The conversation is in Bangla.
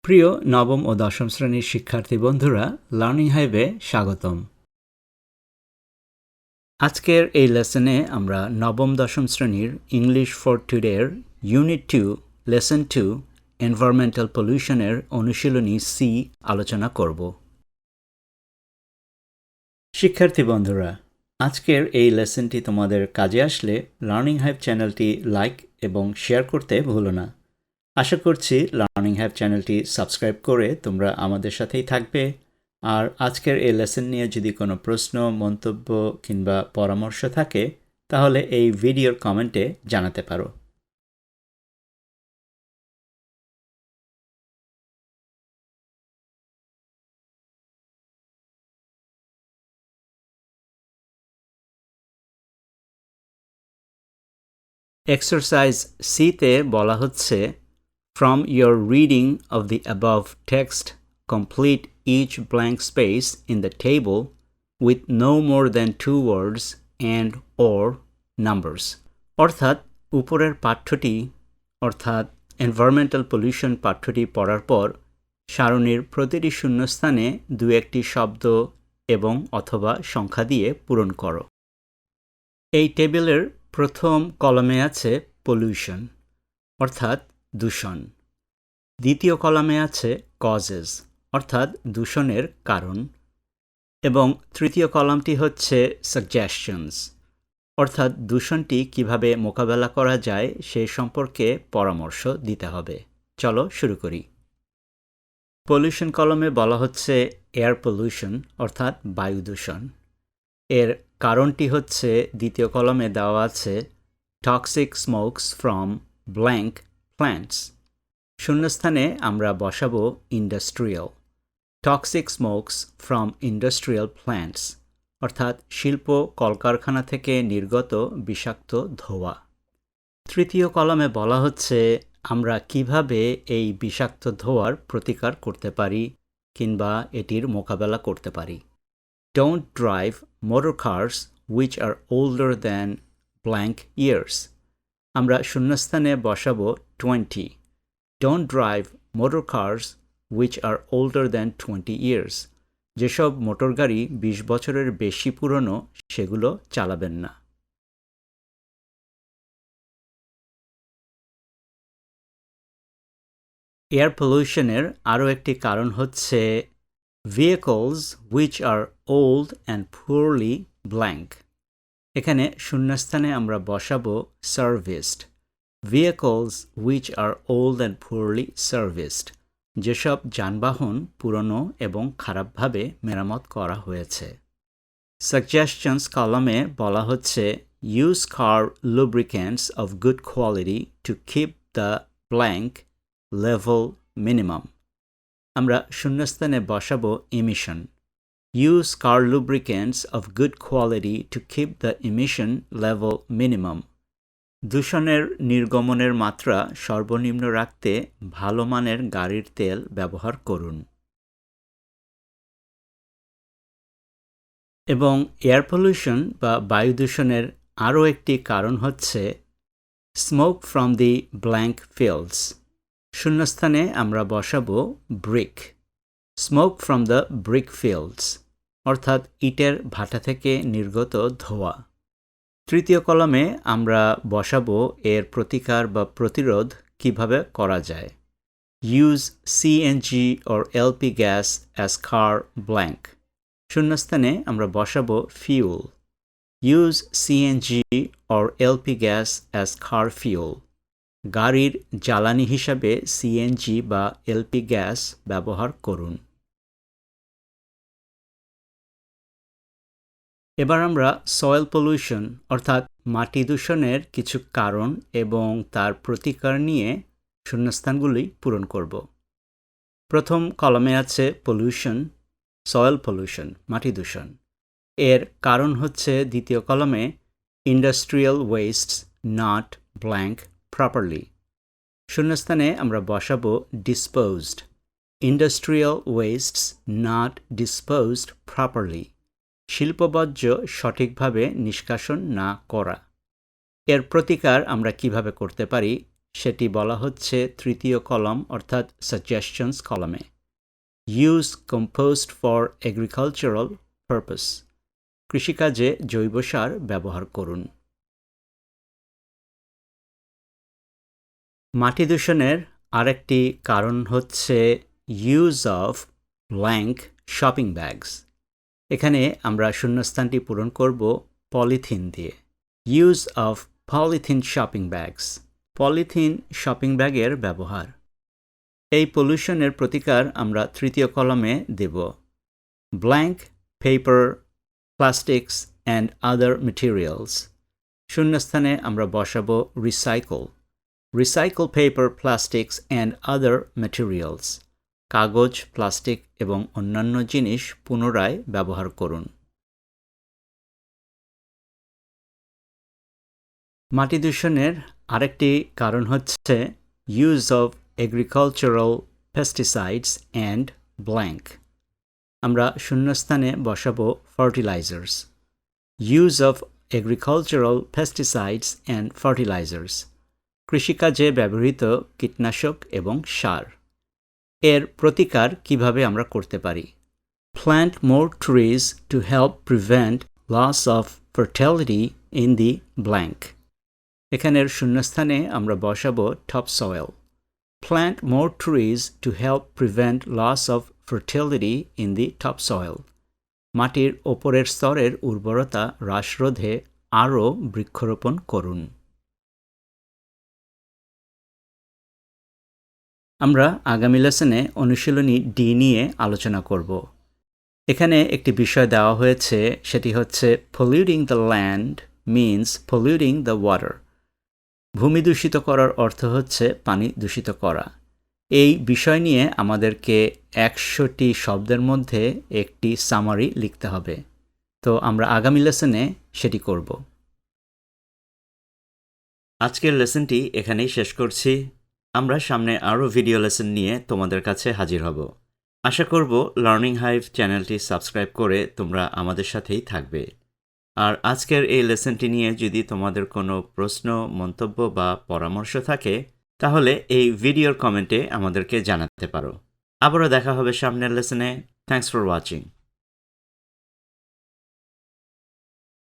প্রিয় নবম ও দশম শ্রেণীর শিক্ষার্থী বন্ধুরা, লার্নিং হাইভে স্বাগতম। আজকের এই লেসনে আমরা নবম দশম শ্রেণীর ইংলিশ ফর টুডের ইউনিট 2 লেসন 2 এনভায়রনমেন্টাল পলিউশনের অনুশীলনী সি আলোচনা করব। শিক্ষার্থী বন্ধুরা, আজকের এই লেসনটি তোমাদের কাজে আসলে লার্নিং হাইভ চ্যানেলটি লাইক এবং শেয়ার করতে ভুলো না। আশা করছি লার্নিং হাইভ চ্যানেলটি সাবস্ক্রাইব করে তোমরা আমাদের সাথেই থাকবে। আর আজকের এই লেসন নিয়ে যদি কোনো প্রশ্ন, মন্তব্য কিংবা পরামর্শ থাকে তাহলে এই ভিডিওর কমেন্টে জানাতে পারো। এক্সারসাইজ সিতে বলা হচ্ছে, From your reading of the above text, complete each blank space in the table with no more than 2 words and or numbers. অর্থাৎ উপরের পাঠ্যটি অর্থাৎ এনভায়রনমেন্টাল পলিউশন পাঠ্যটি পড়ার পর সারণীর প্রতিটি শূন্যস্থানে 2-1টি শব্দ এবং অথবা সংখ্যা দিয়ে পূরণ করো। এই টেবিলের প্রথম কলামে আছে পলিউশন অর্থাৎ দূষণ, দ্বিতীয় কলামে আছে কজেস অর্থাৎ দূষণের কারণ এবং তৃতীয় কলামটি হচ্ছে সাজেশনস অর্থাৎ দূষণটি কিভাবে মোকাবেলা করা যায় সে সম্পর্কে পরামর্শ দিতে হবে। চলো শুরু করি। পলিউশন কলামে বলা হচ্ছে এয়ার পলিউশন অর্থাৎ বায়ু দূষণ। এর কারণটি হচ্ছে দ্বিতীয় কলামে দেওয়া আছে toxic smokes from blank plants. শূন্যস্থানে আমরা বসাবো industrial. Toxic smokes from industrial plants অর্থাৎ শিল্প কলকারখানা থেকে নির্গত বিষাক্ত ধোঁয়া। তৃতীয় কলামে বলা হচ্ছে আমরা কিভাবে এই বিষাক্ত ধোঁয়ার প্রতিকার করতে পারি কিংবা এটির মোকাবেলা করতে পারি। Don't drive motor cars which are older than blank years. আমরা শূন্যস্থানে বসাবো 20. Don't drive motor cars which are older than 20 years. যেসব মোটর গাড়ি 20 বছরের বেশি পুরনো সেগুলো চালাবেন না। এয়ার পলিউশনের আরও একটি কারণ হচ্ছে vehicles which are old and poorly blank. এখানে শূন্যস্থানে আমরা বসাবো serviced. Vehicles which are old and poorly serviced. যেসব যানবাহন পুরনো এবং খারাপভাবে মেরামত করা হয়েছে। Suggestions কলামে বলা হচ্ছে use car lubricants of good quality to keep the blank level minimum. আমরা শূন্যস্থানে বসাবো emission. Use car lubricants of good quality to keep the emission level minimum. দূষণের নির্গমনের মাত্রা সর্বনিম্ন রাখতে ভালো মানের গাড়ির তেল ব্যবহার করুন। এবং এয়ার পলিউশন বা বায়ু দূষণের আরও একটি কারণ হচ্ছে smoke from the blank fields. শূন্যস্থানে আমরা বসাবো brick. Smoke from the brick fields অর্থাৎ ইটের ভাটা থেকে নির্গত ধোঁয়া। তৃতীয় কলামে আমরা বসাবো এর প্রতিকার বা প্রতিরোধ কিভাবে করা যায়। Use CNG or LP gas as car blank. শূন্যস্থানে আমরা বসাবো fuel. Use CNG or LP gas as car fuel. গাড়ির জ্বালানি হিসাবে সিএনজি বা এলপি গ্যাস ব্যবহার করুন। এবার আমরা সয়েল পলিউশন অর্থাৎ মাটি দূষণের কিছু কারণ এবং তার প্রতিকার নিয়ে শূন্যস্থানগুলি পূরণ করব। প্রথম কলামে আছে পলিউশন, সয়েল পলিউশন, মাটি দূষণ। এর কারণ হচ্ছে দ্বিতীয় কলামে industrial wastes not blank properly. শূন্যস্থানে আমরা বসাবো disposed. Industrial wastes not disposed properly. শিল্পবর্জ্য সঠিকভাবে নিষ্কাশন না করা। এর প্রতিকার আমরা কিভাবে করতে পারি সেটি বলা হচ্ছে তৃতীয় কলাম অর্থাৎ সাজেশনস কলামে। Use compost for agricultural purpose, কৃষিকাজে জৈব সার ব্যবহার করুন। মাটি দূষণের আরেকটি কারণ হচ্ছে use of blank shopping bags. এখানে আমরা শূন্যস্থানটি পূরণ করব পলিথিন দিয়ে। Use of polythene shopping bags, polythene shopping ব্যাগের ব্যবহার। এই পলিউশনের প্রতিকার আমরা তৃতীয় কলামে দেব। Blank paper, plastics and other materials, শূন্যস্থানে আমরা বসাবো recycle. Recycle paper, plastics and other materials, কাগজ, প্লাস্টিক এবং অন্যান্য জিনিস পুনরায় ব্যবহার করুন। মাটি দূষণের আরেকটি কারণ হচ্ছে use of agricultural pesticides and blank, আমরা শূন্যস্থানে বসাবো fertilisers. Use of agricultural pesticides and fertilisers, কৃষিকাজে ব্যবহৃত কীটনাশক এবং সার। এর প্রতিকার কিভাবে আমরা করতে পারি? Plant more trees to help prevent loss of fertility in the blank, এখানের শূন্যস্থানে আমরা বসাবো top soil. Plant more trees to help prevent loss of fertility in the top soil, মাটির ওপরের স্তরের উর্বরতা হ্রাসরোধে আরও বৃক্ষরোপণ করুন। আমরা আগামী লেসনে অনুশীলনী ডি নিয়ে আলোচনা করব। এখানে একটি বিষয় দেওয়া হয়েছে, সেটি হচ্ছে polluting the land means polluting the water, ভূমি দূষিত করার অর্থ হচ্ছে পানি দূষিত করা। এই বিষয় নিয়ে আমাদেরকে 100টি শব্দের মধ্যে একটি সামারি লিখতে হবে। তো আমরা আগামী লেসনে সেটি করব। আজকের লেসনটি এখানেই শেষ করছি। আমরা সামনে আরও ভিডিও লেসন নিয়ে তোমাদের কাছে হাজির হব। আশা করব লার্নিং হাইভ চ্যানেলটি সাবস্ক্রাইব করে তোমরা আমাদের সাথেই থাকবে। আর আজকের এই লেসনটি নিয়ে যদি তোমাদের কোনো প্রশ্ন, মন্তব্য বা পরামর্শ থাকে তাহলে এই ভিডিওর কমেন্টে আমাদেরকে জানাতে পারো। আবারও দেখা হবে সামনের লেসনে। Thanks for watching.